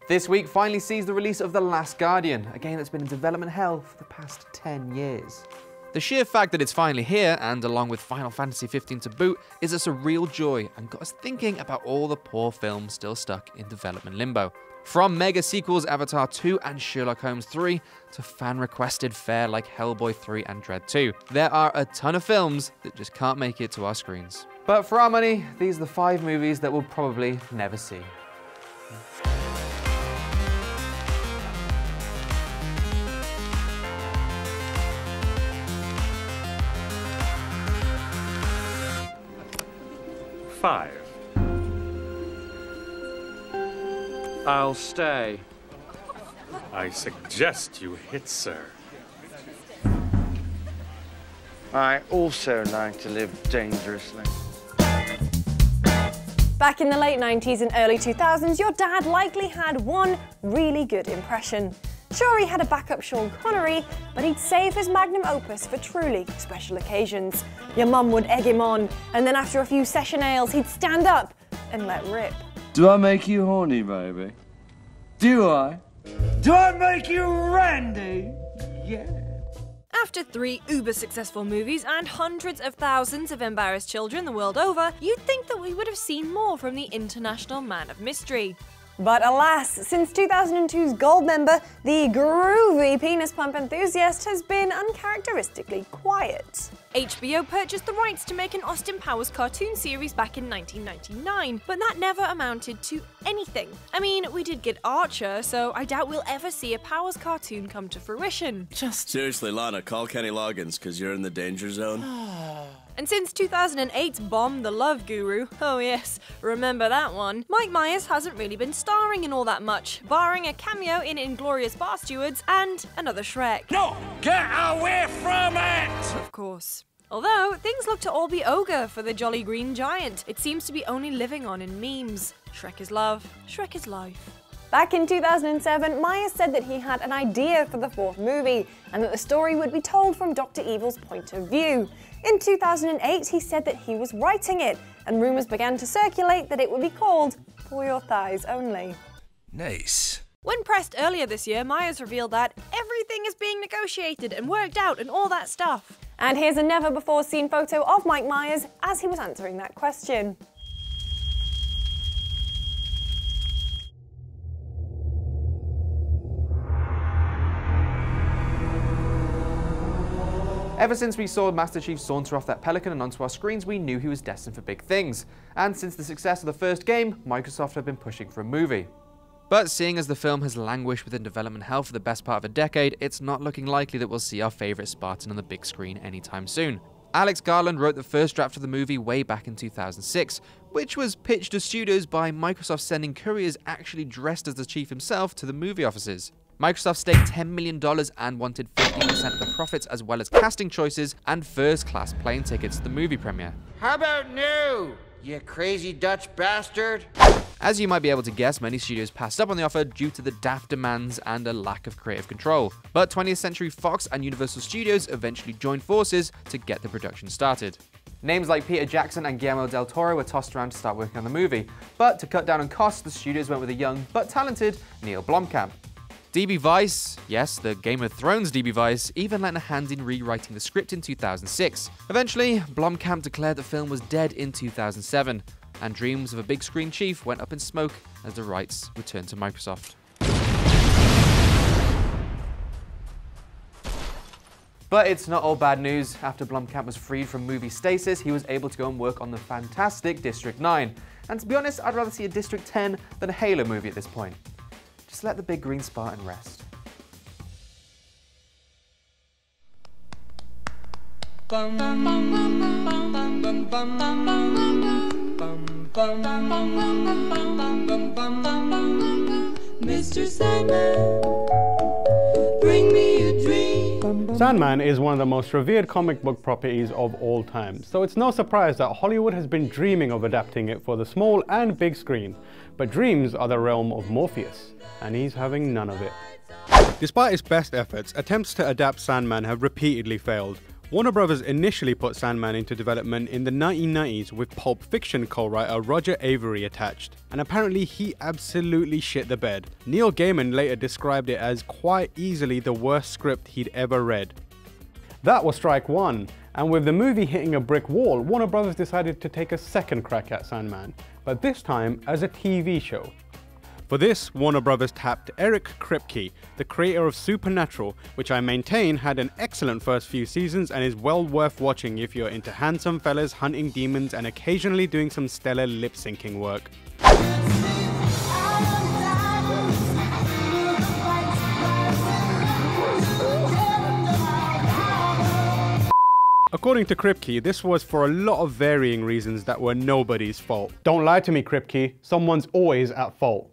This week finally sees the release of The Last Guardian, a game that's been in development hell for the past 10 years. The sheer fact that it's finally here, and along with Final Fantasy 15 to boot, is a surreal joy and got us thinking about all the poor films still stuck in development limbo. From mega sequels Avatar 2 and Sherlock Holmes 3 to fan-requested fare like Hellboy 3 and Dread 2, there are a ton of films that just can't make it to our screens. But for our money, these are the 5 movies that we'll probably never see. I'll stay. I suggest you hit, sir. I also like to live dangerously. Back in the late 90s and early 2000s, your dad likely had one really good impression. Sure, he had a backup Sean Connery, but he'd save his magnum opus for truly special occasions. Your mum would egg him on, and then after a few session ales, he'd stand up and let rip. Do I make you horny, baby? Do I? Do I make you randy? Yeah. After 3 uber-successful movies and hundreds of thousands of embarrassed children the world over, you'd think that we would have seen more from the international man of mystery. But alas, since 2002's Goldmember, the groovy penis pump enthusiast has been uncharacteristically quiet. HBO purchased the rights to make an Austin Powers cartoon series back in 1999, but that never amounted to anything. I mean, we did get Archer, so I doubt we'll ever see a Powers cartoon come to fruition. Seriously, Lana, call Kenny Loggins, because you're in the danger zone. And since 2008's Bomb the Love Guru, oh yes, remember that one, Mike Myers hasn't really been starring in all that much, barring a cameo in Inglourious Basterds and another Shrek. No! Get away from it! Of course. Although, things look to all be ogre for the Jolly Green Giant. It seems to be only living on in memes. Shrek is love, Shrek is life. Back in 2007, Myers said that he had an idea for the 4th movie, and that the story would be told from Dr. Evil's point of view. In 2008, he said that he was writing it, and rumours began to circulate that it would be called For Your Thighs Only. Nice. When pressed earlier this year, Myers revealed that everything is being negotiated and worked out and all that stuff. And here's a never-before-seen photo of Mike Myers as he was answering that question. Ever since we saw Master Chief saunter off that pelican and onto our screens, we knew he was destined for big things. And since the success of the first game, Microsoft have been pushing for a movie. But seeing as the film has languished within development hell for the best part of a decade, it's not looking likely that we'll see our favourite Spartan on the big screen anytime soon. Alex Garland wrote the first draft of the movie way back in 2006, which was pitched to studios by Microsoft sending couriers actually dressed as the chief himself to the movie offices. Microsoft staked $10 million and wanted 50% of the profits, as well as casting choices and first-class plane tickets to the movie premiere. How about no, you crazy Dutch bastard? As you might be able to guess, many studios passed up on the offer due to the daft demands and a lack of creative control. But 20th Century Fox and Universal Studios eventually joined forces to get the production started. Names like Peter Jackson and Guillermo del Toro were tossed around to start working on the movie, but to cut down on costs, the studios went with a young but talented Neil Blomkamp. DB Weiss, yes, the Game of Thrones DB Weiss, even lent a hand in rewriting the script in 2006. Eventually, Blomkamp declared the film was dead in 2007, and dreams of a big screen chief went up in smoke as the rights returned to Microsoft. But it's not all bad news. After Blomkamp was freed from movie stasis, he was able to go and work on the fantastic District 9. And to be honest, I'd rather see a District 10 than a Halo movie at this point. Just let the big green Spartan rest. Mr. Sandman, bring me a dream. Sandman is one of the most revered comic book properties of all time, so it's no surprise that Hollywood has been dreaming of adapting it for the small and big screen. But dreams are the realm of Morpheus, and he's having none of it. Despite his best efforts, attempts to adapt Sandman have repeatedly failed, Warner Brothers initially put Sandman into development in the 1990s with Pulp Fiction co-writer Roger Avery attached, and apparently he absolutely shit the bed. Neil Gaiman later described it as quite easily the worst script he'd ever read. That was strike one, and with the movie hitting a brick wall, Warner Brothers decided to take a second crack at Sandman, but this time as a TV show. For this, Warner Brothers tapped Eric Kripke, the creator of Supernatural, which I maintain had an excellent first few seasons and is well worth watching if you're into handsome fellas hunting demons and occasionally doing some stellar lip-syncing work. According to Kripke, this was for a lot of varying reasons that were nobody's fault. Don't lie to me, Kripke. Someone's always at fault.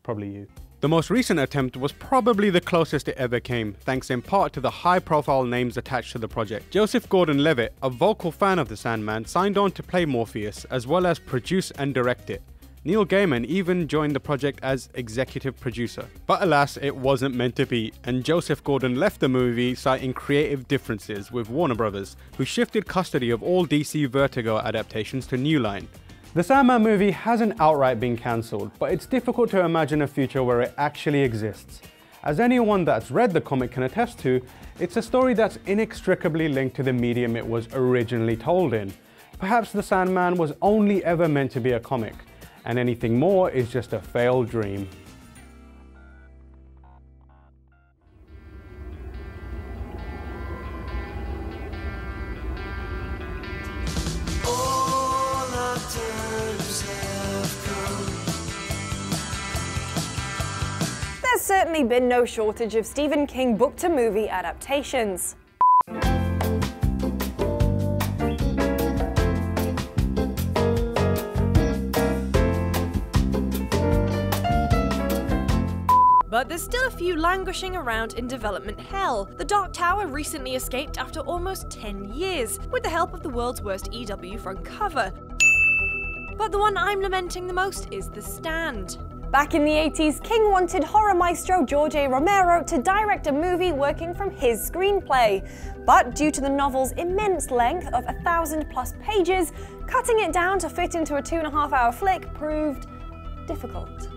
Probably you. The most recent attempt was probably the closest it ever came, thanks in part to the high-profile names attached to the project. Joseph Gordon-Levitt, a vocal fan of the Sandman, signed on to play Morpheus, as well as produce and direct it. Neil Gaiman even joined the project as executive producer. But alas, it wasn't meant to be, and Joseph Gordon left the movie citing creative differences with Warner Brothers, who shifted custody of all DC Vertigo adaptations to New Line. The Sandman movie hasn't outright been cancelled, but it's difficult to imagine a future where it actually exists. As anyone that's read the comic can attest to, it's a story that's inextricably linked to the medium it was originally told in. Perhaps the Sandman was only ever meant to be a comic, and anything more is just a failed dream. There's certainly been no shortage of Stephen King book-to-movie adaptations. But there's still a few languishing around in development hell. The Dark Tower recently escaped after almost 10 years, with the help of the world's worst EW front cover. But the one I'm lamenting the most is The Stand. Back in the 80s, King wanted horror maestro George A. Romero to direct a movie working from his screenplay. But due to the novel's immense length of 1,000+ pages, cutting it down to fit into a 2.5-hour flick proved difficult.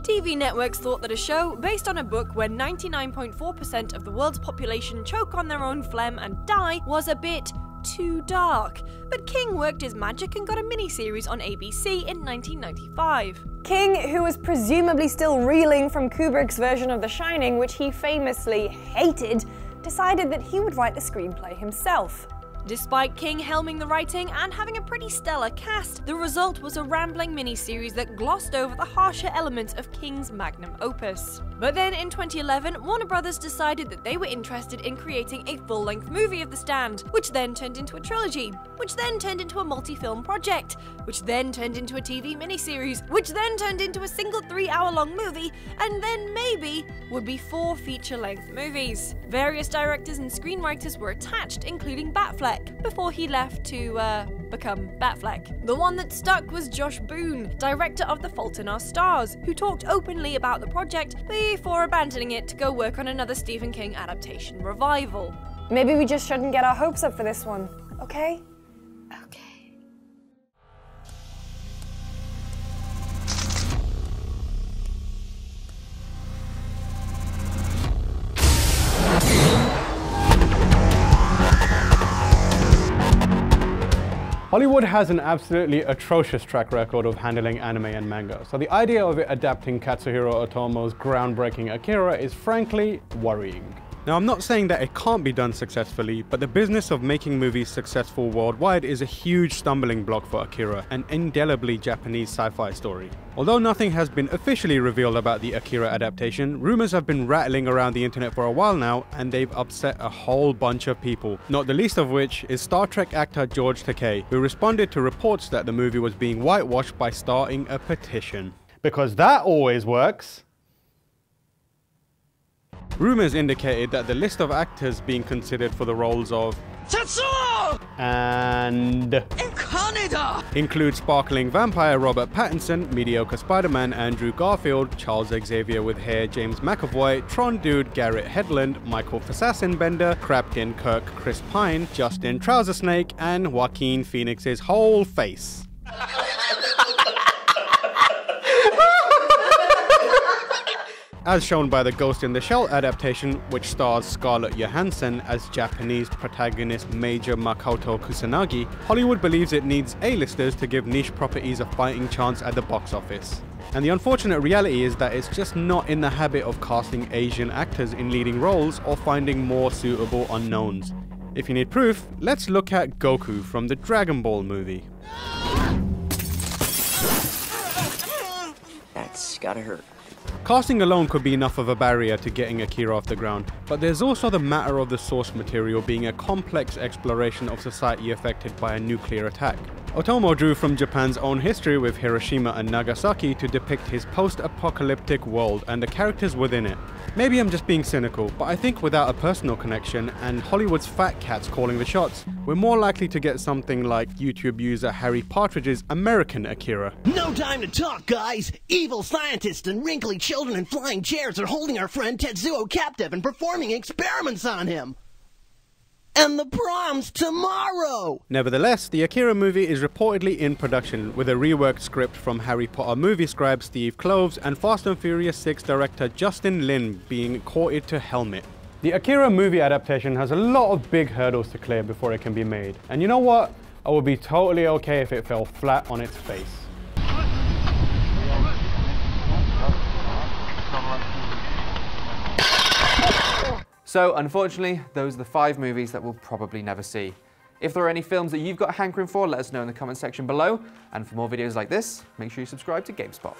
TV networks thought that a show based on a book where 99.4% of the world's population choke on their own phlegm and die was a bit too dark, but King worked his magic and got a miniseries on ABC in 1995. King, who was presumably still reeling from Kubrick's version of The Shining, which he famously hated, decided that he would write the screenplay himself. Despite King helming the writing and having a pretty stellar cast, the result was a rambling miniseries that glossed over the harsher elements of King's magnum opus. But then in 2011, Warner Brothers decided that they were interested in creating a full-length movie of The Stand, which then turned into a trilogy, which then turned into a multi-film project, which then turned into a TV miniseries, which then turned into a single 3-hour-long movie, and then maybe would be 4 feature-length movies. Various directors and screenwriters were attached, including Batfleck, before he left to become Batfleck. The one that stuck was Josh Boone, director of The Fault in Our Stars, who talked openly about the project before abandoning it to go work on another Stephen King adaptation revival. Maybe we just shouldn't get our hopes up for this one, okay? Okay. Hollywood has an absolutely atrocious track record of handling anime and manga, so the idea of it adapting Katsuhiro Otomo's groundbreaking Akira is frankly worrying. Now, I'm not saying that it can't be done successfully, but the business of making movies successful worldwide is a huge stumbling block for Akira, an indelibly Japanese sci-fi story. Although nothing has been officially revealed about the Akira adaptation, rumors have been rattling around the internet for a while now, and they've upset a whole bunch of people, not the least of which is Star Trek actor George Takei, who responded to reports that the movie was being whitewashed by starting a petition. Because that always works. Rumors indicated that the list of actors being considered for the roles of Tetsuo And Canada! include sparkling vampire Robert Pattinson, mediocre Spider-Man Andrew Garfield, Charles Xavier with hair James McAvoy, Tron Dude Garrett Hedlund, Michael Fassassin-Bender, Crabkin Kirk Chris Pine, Justin Trouser Snake, and Joaquin Phoenix's whole face. As shown by the Ghost in the Shell adaptation, which stars Scarlett Johansson as Japanese protagonist Major Makoto Kusanagi, Hollywood believes it needs A-listers to give niche properties a fighting chance at the box office. And the unfortunate reality is that it's just not in the habit of casting Asian actors in leading roles or finding more suitable unknowns. If you need proof, let's look at Goku from the Dragon Ball movie. That's gotta hurt. Casting alone could be enough of a barrier to getting Akira off the ground, but there's also the matter of the source material being a complex exploration of society affected by a nuclear attack. Otomo drew from Japan's own history with Hiroshima and Nagasaki to depict his post-apocalyptic world and the characters within it. Maybe I'm just being cynical, but I think without a personal connection and Hollywood's fat cats calling the shots, we're more likely to get something like YouTube user Harry Partridge's American Akira. No time to talk, guys! Evil scientists and wrinkly children in flying chairs are holding our friend Tetsuo captive and performing experiments on him! And the prom's tomorrow! Nevertheless, the Akira movie is reportedly in production, with a reworked script from Harry Potter movie scribe Steve Kloves and Fast and Furious 6 director Justin Lin being courted to helm it. The Akira movie adaptation has a lot of big hurdles to clear before it can be made. And you know what? I would be totally okay if it fell flat on its face. So unfortunately, those are the 5 movies that we'll probably never see. If there are any films that you've got a hankering for, let us know in the comment section below. And for more videos like this, make sure you subscribe to GameSpot.